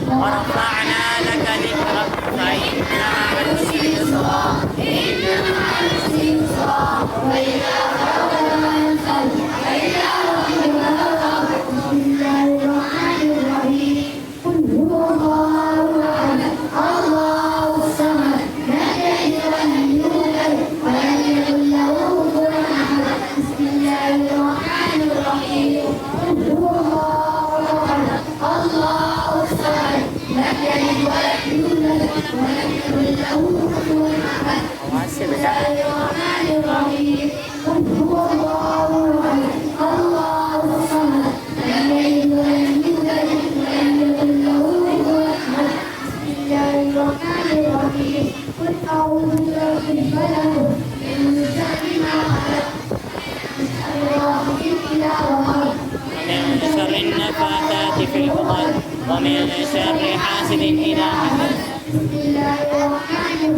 ورفعنا لك ذكرك فإن مع العسر يسرا وإذا فرغت فانصب وإلى ربك فارغب. بسم الله الرحمن الرحيم. قل هو الله أحد الله الصمد لم يلد ولم يولد ولم يكن له كفوا أحد. بسم الله الرحمن الرحيم. قل هو الله أحد الله الصمد لم يلد ولم يولد ولم يكن له كفوا أحد. بسم الله الرحمن الرحيم. قل هو الله أحد الله الصمد لم يلد ولم يولد ولم يكن له كفوا أحد. بسم الله الرحمن الرحيم. قل أعوذ برب الفلق من شر ما خلق من شر غاسق إذا وقب ومن شر النفاثات في العقد ومن شر حاسد إذا حسد. بسم الله الرحمن الرحيم.